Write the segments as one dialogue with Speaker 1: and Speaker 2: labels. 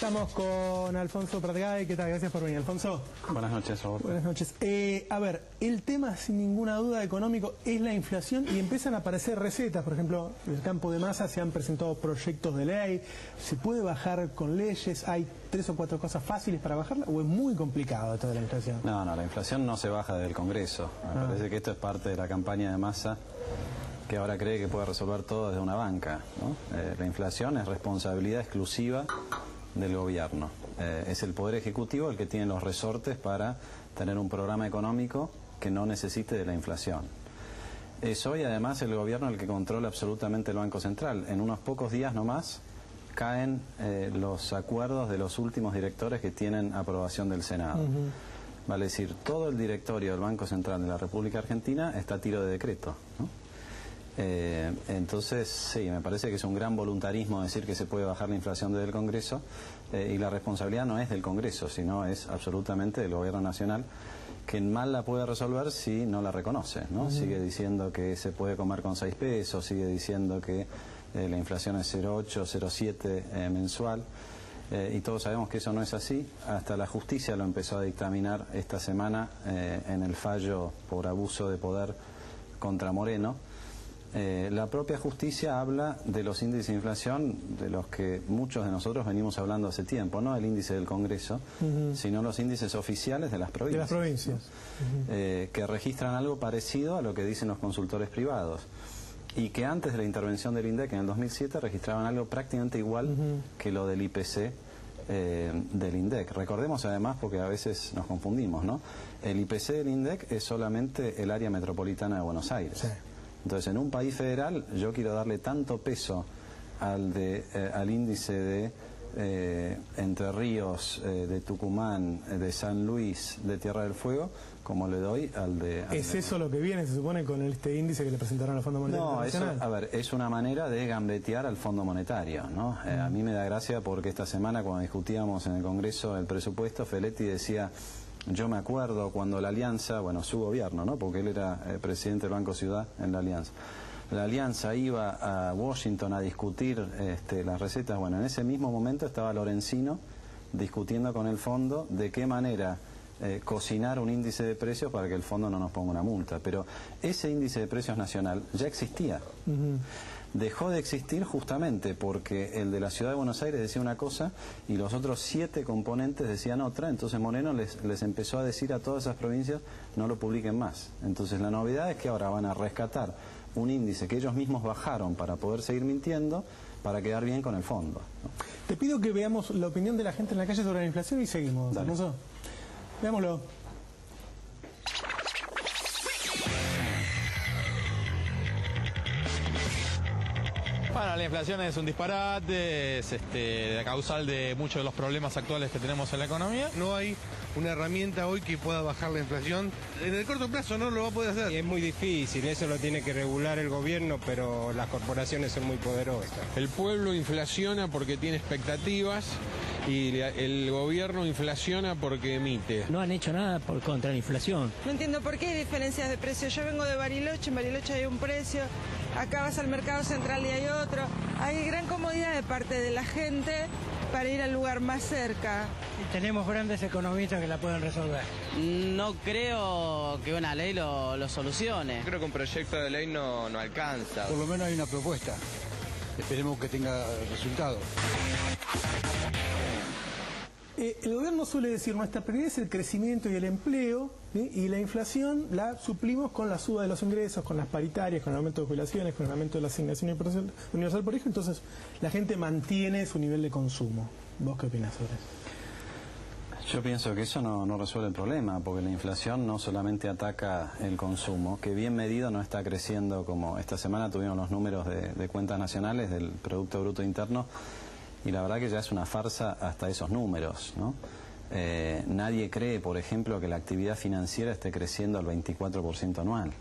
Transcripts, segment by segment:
Speaker 1: Estamos con Alfonso Pratgay. ¿Qué tal? Gracias por venir, Alfonso.
Speaker 2: Buenas noches, Roberto.
Speaker 1: Buenas noches. A ver, el tema sin ninguna duda económico es la inflación y empiezan a aparecer recetas. Por ejemplo, en el campo de Massa se han presentado proyectos de ley. ¿Se puede bajar con leyes? ¿Hay 3 o 4 cosas fáciles para bajarla o es muy complicado esto de la inflación?
Speaker 2: No, la inflación no se baja del Congreso. Me parece que esto es parte de la campaña de Massa, que ahora cree que puede resolver todo desde una banca, ¿no? La inflación es responsabilidad exclusiva del gobierno. Es el Poder Ejecutivo el que tiene los resortes para tener un programa económico que no necesite de la inflación. Es hoy además el gobierno el que controla absolutamente el Banco Central. En unos pocos días nomás caen los acuerdos de los últimos directores que tienen aprobación del Senado. Vale decir, todo el directorio del Banco Central de la República Argentina está a tiro de decreto, ¿no? Entonces, sí, me parece que es un gran voluntarismo decir que se puede bajar la inflación desde el Congreso, y la responsabilidad no es del Congreso, sino es absolutamente del Gobierno Nacional, que mal la puede resolver si no la reconoce, ¿no? Sigue diciendo que se puede comer con 6 pesos, sigue diciendo que la inflación es 0,8, 0,7 mensual, y todos sabemos que eso no es así. Hasta la justicia lo empezó a dictaminar esta semana en el fallo por abuso de poder contra Moreno. La propia justicia habla de los índices de inflación de los que muchos de nosotros venimos hablando hace tiempo, no el índice del Congreso, sino los índices oficiales de las provincias.
Speaker 1: De las provincias.
Speaker 2: Que registran algo parecido a lo que dicen los consultores privados. Y que antes de la intervención del INDEC en el 2007 registraban algo prácticamente igual que lo del IPC del INDEC. Recordemos además, porque a veces nos confundimos, ¿no? El IPC del INDEC es solamente el área metropolitana de Buenos Aires. Sí. Entonces, en un país federal, yo quiero darle tanto peso al índice de Entre Ríos, de Tucumán, de San Luis, de Tierra del Fuego, como le doy al de...
Speaker 1: ¿Es eso lo que viene, se supone, con este índice que le presentaron al Fondo Monetario Internacional?
Speaker 2: No, a ver, es una manera de gambetear al Fondo Monetario, ¿no? A mí me da gracia porque esta semana, cuando discutíamos en el Congreso el presupuesto, Feletti decía... Yo me acuerdo cuando la Alianza, bueno, su gobierno, ¿no? Porque él era presidente del Banco Ciudad en la Alianza. La Alianza iba a Washington a discutir las recetas. Bueno, en ese mismo momento estaba Lorenzino discutiendo con el fondo de qué manera cocinar un índice de precios para que el fondo no nos ponga una multa. Pero ese índice de precios nacional ya existía. Dejó de existir justamente porque el de la Ciudad de Buenos Aires decía una cosa y los otros 7 componentes decían otra. Entonces Moreno les empezó a decir a todas esas provincias no lo publiquen más. Entonces la novedad es que ahora van a rescatar un índice que ellos mismos bajaron para poder seguir mintiendo, para quedar bien con el fondo, ¿no?
Speaker 1: Te pido que veamos la opinión de la gente en la calle sobre la inflación y seguimos. Alfonso, veámoslo.
Speaker 3: Bueno, la inflación es un disparate, es la causal de muchos de los problemas actuales que tenemos en la economía.
Speaker 4: No hay una herramienta hoy que pueda bajar la inflación. En el corto plazo no lo va a poder hacer.
Speaker 5: Es muy difícil, eso lo tiene que regular el gobierno, pero las corporaciones son muy poderosas.
Speaker 6: El pueblo inflaciona porque tiene expectativas y el gobierno inflaciona porque emite.
Speaker 7: No han hecho nada contra la inflación.
Speaker 8: No entiendo por qué hay diferencias de precios. Yo vengo de Bariloche, en Bariloche hay un precio, acá vas al mercado central y hay otro. Hay gran comodidad de parte de la gente para ir al lugar más cerca.
Speaker 7: Tenemos grandes economistas que la pueden resolver.
Speaker 9: No creo que una ley lo solucione.
Speaker 10: Creo que un proyecto de ley no alcanza.
Speaker 11: Por lo menos hay una propuesta. Esperemos que tenga resultado.
Speaker 1: El gobierno suele decir nuestra prioridad es el crecimiento y el empleo, ¿sí? Y la inflación la suplimos con la suba de los ingresos, con las paritarias, con el aumento de jubilaciones, con el aumento de la asignación universal por hijo. Entonces la gente mantiene su nivel de consumo. ¿Vos qué opinás sobre eso?
Speaker 2: Yo pienso que eso no resuelve el problema, porque la inflación no solamente ataca el consumo, que bien medido no está creciendo, como esta semana tuvimos los números de cuentas nacionales del Producto Bruto Interno, y la verdad que ya es una farsa hasta esos números, ¿no? Nadie cree, por ejemplo, que la actividad financiera esté creciendo al 24% anual.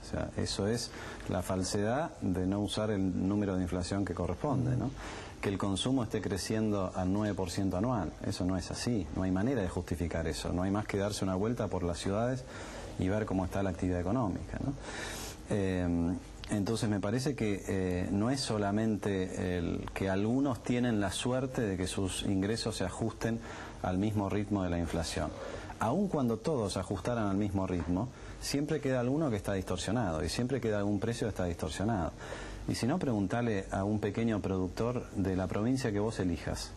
Speaker 2: O sea, eso es la falsedad de no usar el número de inflación que corresponde, ¿no? Que el consumo esté creciendo al 9% anual. Eso no es así, no hay manera de justificar eso. No hay más que darse una vuelta por las ciudades y ver cómo está la actividad económica, ¿no? Entonces me parece que no es solamente que algunos tienen la suerte de que sus ingresos se ajusten al mismo ritmo de la inflación. Aun cuando todos se ajustaran al mismo ritmo, siempre queda alguno que está distorsionado y siempre queda algún precio que está distorsionado. Y si no, preguntale a un pequeño productor de la provincia que vos elijas,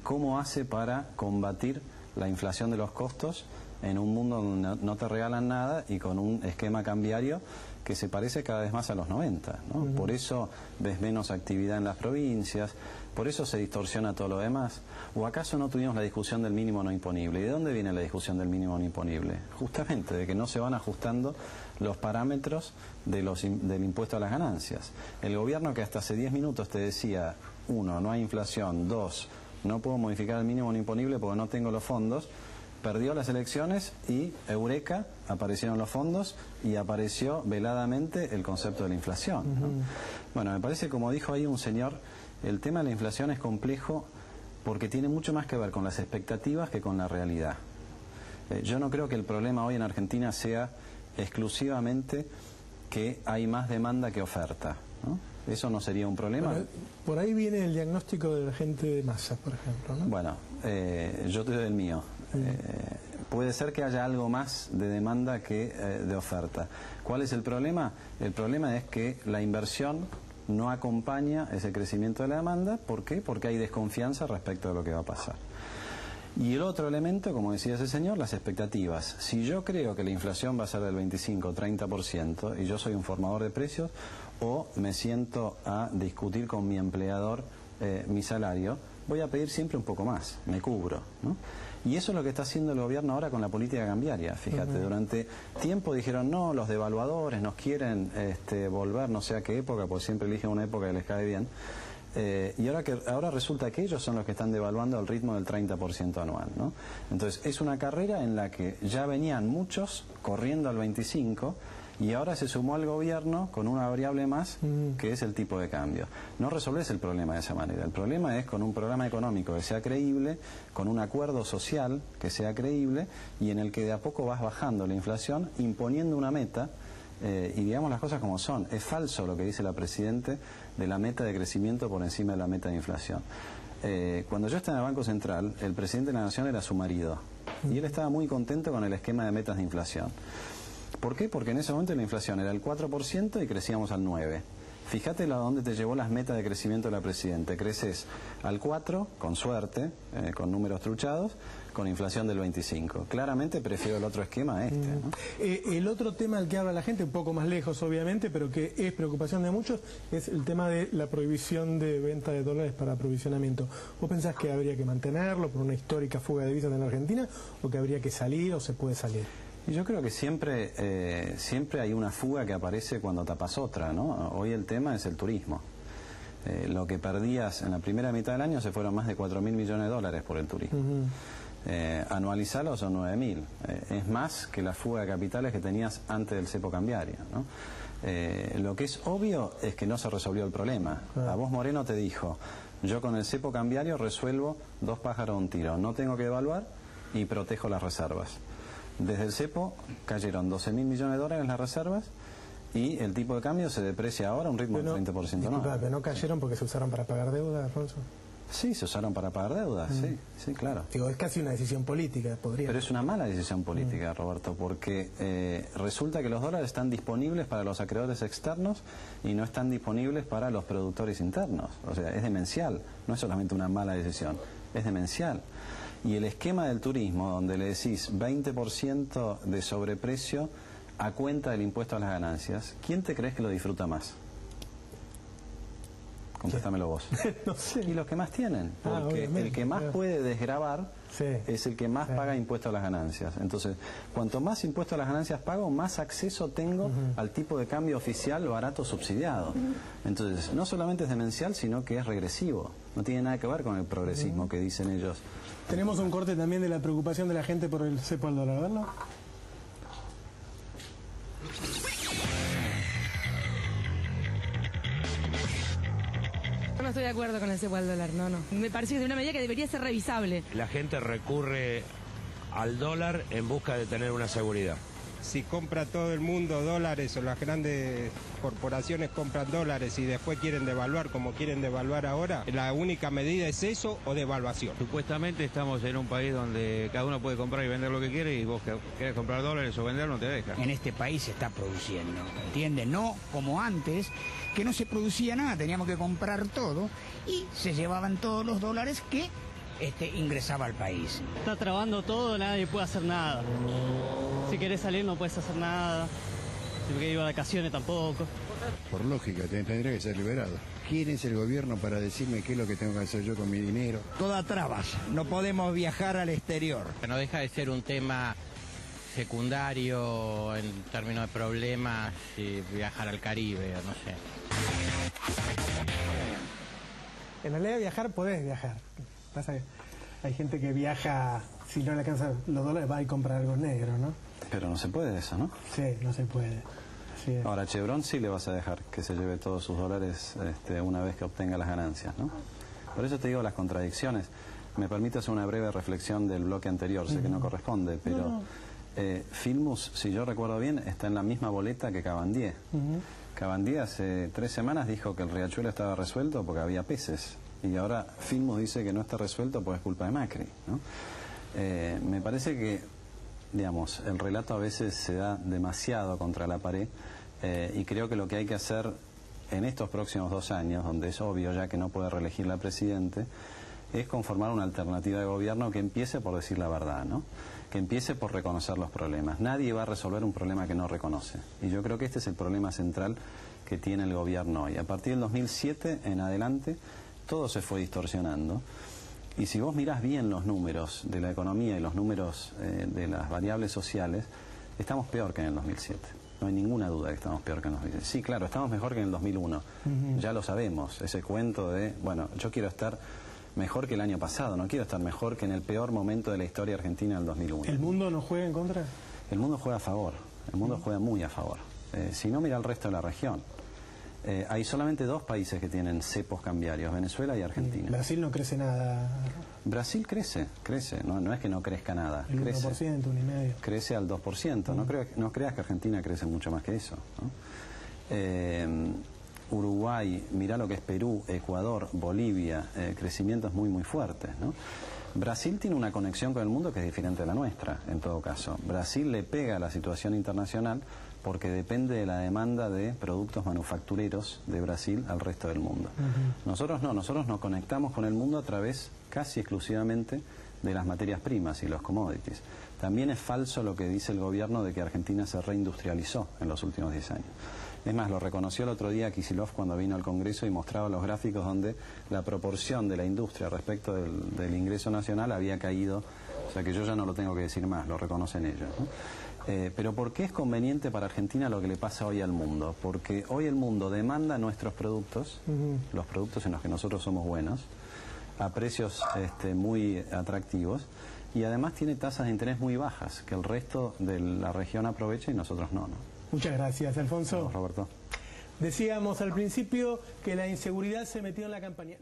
Speaker 2: ¿cómo hace para combatir la inflación de los costos en un mundo donde no te regalan nada y con un esquema cambiario que se parece cada vez más a los 90, ¿no? Por eso ves menos actividad en las provincias, por eso se distorsiona todo lo demás. ¿O acaso no tuvimos la discusión del mínimo no imponible? ¿Y de dónde viene la discusión del mínimo no imponible? Justamente de que no se van ajustando los parámetros del impuesto a las ganancias. El gobierno que hasta hace 10 minutos te decía, 1, no hay inflación, 2, no puedo modificar el mínimo no imponible porque no tengo los fondos, perdió las elecciones y, eureka, aparecieron los fondos y apareció veladamente el concepto de la inflación, ¿no? Bueno, me parece, como dijo ahí un señor, el tema de la inflación es complejo porque tiene mucho más que ver con las expectativas que con la realidad. Yo no creo que el problema hoy en Argentina sea exclusivamente que hay más demanda que oferta, ¿no? Eso no sería un problema.
Speaker 1: Bueno, por ahí viene el diagnóstico de la gente de masa, por ejemplo, ¿no?
Speaker 2: Bueno, yo te doy el mío. Puede ser que haya algo más de demanda que de oferta. ¿Cuál es el problema? El problema es que la inversión no acompaña ese crecimiento de la demanda. ¿Por qué? Porque hay desconfianza respecto de lo que va a pasar. Y el otro elemento, como decía ese señor, las expectativas. Si yo creo que la inflación va a ser del 25 o 30% y yo soy un formador de precios, o me siento a discutir con mi empleador mi salario, voy a pedir siempre un poco más, me cubro, ¿no? Y eso es lo que está haciendo el gobierno ahora con la política cambiaria. Fíjate, durante tiempo dijeron, no, los devaluadores nos quieren volver no sé a qué época, porque siempre eligen una época que les cae bien. Y ahora resulta que ellos son los que están devaluando al ritmo del 30% anual, ¿no? Entonces es una carrera en la que ya venían muchos corriendo al 25% y ahora se sumó al gobierno con una variable más que es el tipo de cambio. No resolvés el problema de esa manera. El problema es con un programa económico que sea creíble, con un acuerdo social que sea creíble y en el que de a poco vas bajando la inflación, imponiendo una meta. Y digamos las cosas como son. Es falso lo que dice la Presidente de la meta de crecimiento por encima de la meta de inflación. Cuando yo estaba en el Banco Central, el Presidente de la Nación era su marido y él estaba muy contento con el esquema de metas de inflación. ¿Por qué? Porque en ese momento la inflación era el 4% y crecíamos al 9%. Fíjate a dónde te llevó las metas de crecimiento de la Presidenta. Creces al 4%, con suerte, con números truchados, con inflación del 25%. Claramente prefiero el otro esquema a este, ¿no?
Speaker 1: El otro tema al que habla la gente, un poco más lejos obviamente, pero que es preocupación de muchos, es el tema de la prohibición de venta de dólares para aprovisionamiento. ¿Vos pensás que habría que mantenerlo por una histórica fuga de divisas en Argentina o que habría que salir o se puede salir?
Speaker 2: Y yo creo que siempre hay una fuga que aparece cuando tapas otra, ¿no? Hoy el tema es el turismo. Lo que perdías en la primera mitad del año se fueron más de 4.000 millones de dólares por el turismo. Anualizarlo son 9.000. Es más que la fuga de capitales que tenías antes del cepo cambiario, ¿no? Lo que es obvio es que no se resolvió el problema. A vos Moreno te dijo, yo con el cepo cambiario resuelvo 2 pájaros de un tiro. No tengo que devaluar y protejo las reservas. Desde el cepo cayeron 12.000 millones de dólares en las reservas y el tipo de cambio se deprecia ahora a un ritmo del 30%.
Speaker 1: Pero no cayeron porque se usaron para pagar deuda, Alfonso.
Speaker 2: Sí, se usaron para pagar deudas, sí, claro.
Speaker 1: Digo, es casi una decisión política, podría.
Speaker 2: Pero es una mala decisión política, Roberto, porque resulta que los dólares están disponibles para los acreedores externos y no están disponibles para los productores internos. O sea, es demencial, no es solamente una mala decisión, es demencial. Y el esquema del turismo, donde le decís 20% de sobreprecio a cuenta del impuesto a las ganancias, ¿quién te crees que lo disfruta más? Contéstamelo vos.
Speaker 1: No sé.
Speaker 2: Y los que más tienen, porque el que más puede desgravar es el que más paga impuesto a las ganancias. Entonces, cuanto más impuesto a las ganancias pago, más acceso tengo al tipo de cambio oficial barato subsidiado. Entonces, no solamente es demencial, sino que es regresivo. No tiene nada que ver con el progresismo que dicen ellos.
Speaker 1: Tenemos un corte también de la preocupación de la gente por el cepo al dólar, ¿verdad?
Speaker 12: No estoy de acuerdo con el cepo al dólar, no. Me parece que es una medida que debería ser revisable.
Speaker 13: La gente recurre al dólar en busca de tener una seguridad.
Speaker 5: si compra todo el mundo dólares o las grandes corporaciones compran dólares y después quieren devaluar como quieren devaluar ahora, la única medida es eso o devaluación.
Speaker 13: Supuestamente estamos en un país donde cada uno puede comprar y vender lo que quiere y vos que querés comprar dólares o vender no te deja.
Speaker 14: En este país se está produciendo, ¿entiendes? No como antes, que no se producía nada, teníamos que comprar todo y se llevaban todos los dólares que ingresaba al país.
Speaker 15: Está trabando todo, nadie puede hacer nada. Si querés salir no puedes hacer nada. Si querés ir a vacaciones tampoco.
Speaker 11: Por lógica, tendría que ser liberado. ¿Quién es el gobierno para decirme qué es lo que tengo que hacer yo con mi dinero?
Speaker 14: Todas trabas, no podemos viajar al exterior.
Speaker 9: No deja de ser un tema secundario en términos de problemas, y viajar al Caribe, no sé.
Speaker 1: En realidad viajar podés viajar. Pasa que hay gente que viaja, si no le alcanzan los dólares, va a comprar algo negro, ¿no?
Speaker 2: Pero no se puede eso, ¿no?
Speaker 1: Sí, no se puede. Así es.
Speaker 2: Ahora, Chevron sí le vas a dejar que se lleve todos sus dólares una vez que obtenga las ganancias, ¿no? Por eso te digo las contradicciones. Me permite hacer una breve reflexión del bloque anterior, sé que no corresponde, pero Filmus, si yo recuerdo bien, está en la misma boleta que Cabandier. Cabandier hace 3 semanas dijo que el riachuelo estaba resuelto porque había peces. Y ahora Filmus dice que no está resuelto porque es culpa de Macri, ¿no? Me parece que, digamos, el relato a veces se da demasiado contra la pared y creo que lo que hay que hacer en estos próximos 2 años, donde es obvio ya que no puede reelegir la presidente, es conformar una alternativa de gobierno que empiece por decir la verdad, ¿no? Que empiece por reconocer los problemas. Nadie va a resolver un problema que no reconoce. Y yo creo que este es el problema central que tiene el gobierno hoy. A partir del 2007 en adelante, todo se fue distorsionando. Y si vos mirás bien los números de la economía y los números de las variables sociales, estamos peor que en el 2007. No hay ninguna duda que estamos peor que en el 2007. Sí, claro, estamos mejor que en el 2001. Ya lo sabemos, ese cuento de, bueno, yo quiero estar mejor que el año pasado, no quiero estar mejor que en el peor momento de la historia argentina del 2001.
Speaker 1: ¿El mundo no juega en contra?
Speaker 2: El mundo juega a favor, el mundo juega muy a favor. Si no, mira el resto de la región. Hay solamente 2 países que tienen cepos cambiarios, Venezuela y Argentina.
Speaker 1: Brasil no crece nada.
Speaker 2: Brasil crece, no es que no crezca nada.
Speaker 1: El 1%,
Speaker 2: crece,
Speaker 1: 1,5%.
Speaker 2: Crece al 2%, no creas que Argentina crece mucho más que eso, ¿no? Uruguay, mirá lo que es Perú, Ecuador, Bolivia, crecimientos muy fuertes, ¿no? Brasil tiene una conexión con el mundo que es diferente a la nuestra, en todo caso. Brasil le pega a la situación internacional porque depende de la demanda de productos manufactureros de Brasil al resto del mundo. Nosotros no, nosotros nos conectamos con el mundo a través casi exclusivamente de las materias primas y los commodities. También es falso lo que dice el gobierno de que Argentina se reindustrializó en los últimos 10 años. Es más, lo reconoció el otro día Kicillof cuando vino al Congreso y mostraba los gráficos donde la proporción de la industria respecto del ingreso nacional había caído, o sea que yo ya no lo tengo que decir más, lo reconocen ellos, ¿no? Pero ¿por qué es conveniente para Argentina lo que le pasa hoy al mundo? Porque hoy el mundo demanda nuestros productos, los productos en los que nosotros somos buenos, a precios muy atractivos, y además tiene tasas de interés muy bajas, que el resto de la región aprovecha y nosotros no.
Speaker 1: Muchas gracias, Alfonso.
Speaker 2: No, Roberto.
Speaker 1: Decíamos al principio que la inseguridad se metió en la campaña.